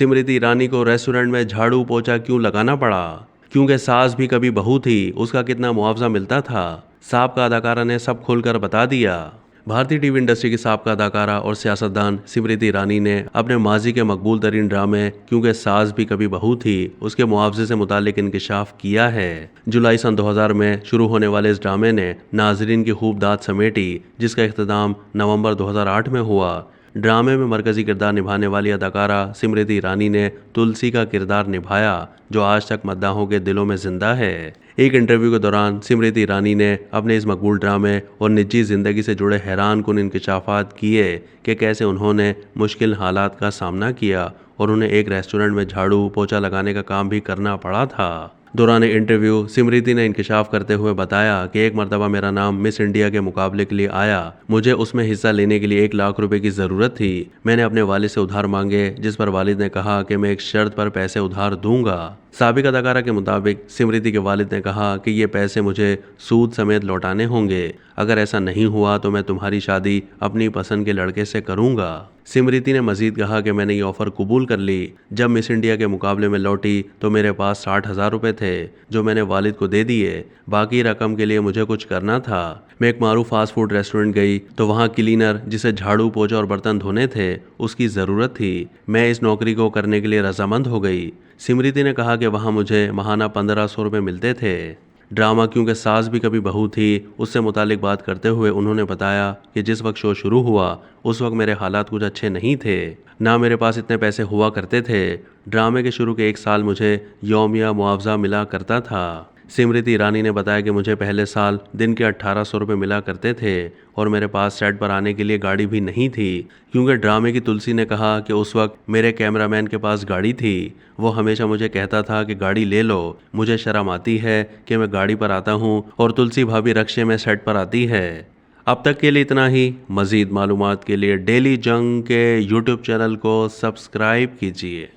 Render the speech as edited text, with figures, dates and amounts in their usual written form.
स्मृति ईरानी को रेस्टोरेंट में झाड़ू पोछा क्यों लगाना पड़ा? क्योंकि सास भी कभी बहू थी, उसका कितना मुआवजा मिलता था? साबका अदाकारा ने सब खुलकर बता दिया। भारतीय टीवी इंडस्ट्री की साबका अदाकारा और सियासतदान स्मृति ईरानी ने अपने माजी के मकबूल तरीन ड्रामे क्योंकि सास भी कभी बहू थी उसके मुआवजे से मुतालिक इंकिशाफ किया है। जुलाई सन 2000 में शुरू होने वाले इस ड्रामे ने नाजरीन की खूब दाद समेटी, जिसका इख्तिताम नवंबर 2008 में हुआ। ड्रामे में मरकजी किरदार निभाने वाली अदाकारा स्मृति ईरानी ने तुलसी का किरदार निभाया, जो आज तक मद्दाहों के दिलों में जिंदा है। एक इंटरव्यू के दौरान स्मृति ईरानी ने अपने इस मकबूल ड्रामे और निजी जिंदगी से जुड़े हैरान कुन इंकिशाफात किए कि कैसे उन्होंने मुश्किल हालात का सामना किया और उन्हें एक रेस्टोरेंट में झाड़ू पोछा लगाने का काम भी करना पड़ा था। दौरान इंटरव्यू स्मृति ने इंकिशाफ करते हुए बताया कि एक मरतबा मेरा नाम मिस इंडिया के मुकाबले के लिए आया। मुझे उसमें हिस्सा लेने के लिए 1 लाख रुपए की ज़रूरत थी। मैंने अपने वालिद से उधार मांगे, जिस पर वालिद ने कहा कि मैं एक शर्त पर पैसे उधार दूंगा। साबिक अदाकारा के मुताबिक स्मृति के वालिद ने कहा कि ये पैसे मुझे सूद समेत लौटाने होंगे। अगर ऐसा नहीं हुआ तो मैं तुम्हारी शादी अपनी पसंद के लड़के से करूंगा। स्मृति ने मजीद कहा कि मैंने ये ऑफर कबूल कर ली। जब मिस इंडिया के मुकाबले में लौटी तो मेरे पास 60,000 रुपए थे, जो मैंने वालिद को दे दिए। बाकी रकम के लिए मुझे कुछ करना था। मैं एक मारूफ फास्ट फूड रेस्टोरेंट गई तो वहाँ क्लीनर, जिसे झाड़ू पोछा और बर्तन धोने थे, उसकी ज़रूरत थी। मैं इस नौकरी को करने के लिए रजामंद हो गई। स्मृति ने कहा कि वहाँ मुझे माहाना 1500 रुपये मिलते थे। ड्रामा क्योंकि सास भी कभी बहू थी उससे मुतालिक बात करते हुए उन्होंने बताया कि जिस वक्त शो शुरू हुआ उस वक्त मेरे हालात कुछ अच्छे नहीं थे, ना मेरे पास इतने पैसे हुआ करते थे। ड्रामे के शुरू के 1 साल मुझे यौमिया मुआवजा मिला करता था। स्मृति ईरानी ने बताया कि मुझे पहले साल दिन के 1800 रुपये मिला करते थे और मेरे पास सेट पर आने के लिए गाड़ी भी नहीं थी, क्योंकि ड्रामे की तुलसी ने कहा कि उस वक्त मेरे कैमरामैन के पास गाड़ी थी। वो हमेशा मुझे कहता था कि गाड़ी ले लो। मुझे शर्म आती है कि मैं गाड़ी पर आता हूँ और तुलसी भाभी रक्शे में सेट पर आती है। अब तक के लिए इतना ही। मज़ीद मालूमात के लिए डेली जंग के यूट्यूब चैनल को सब्सक्राइब कीजिए।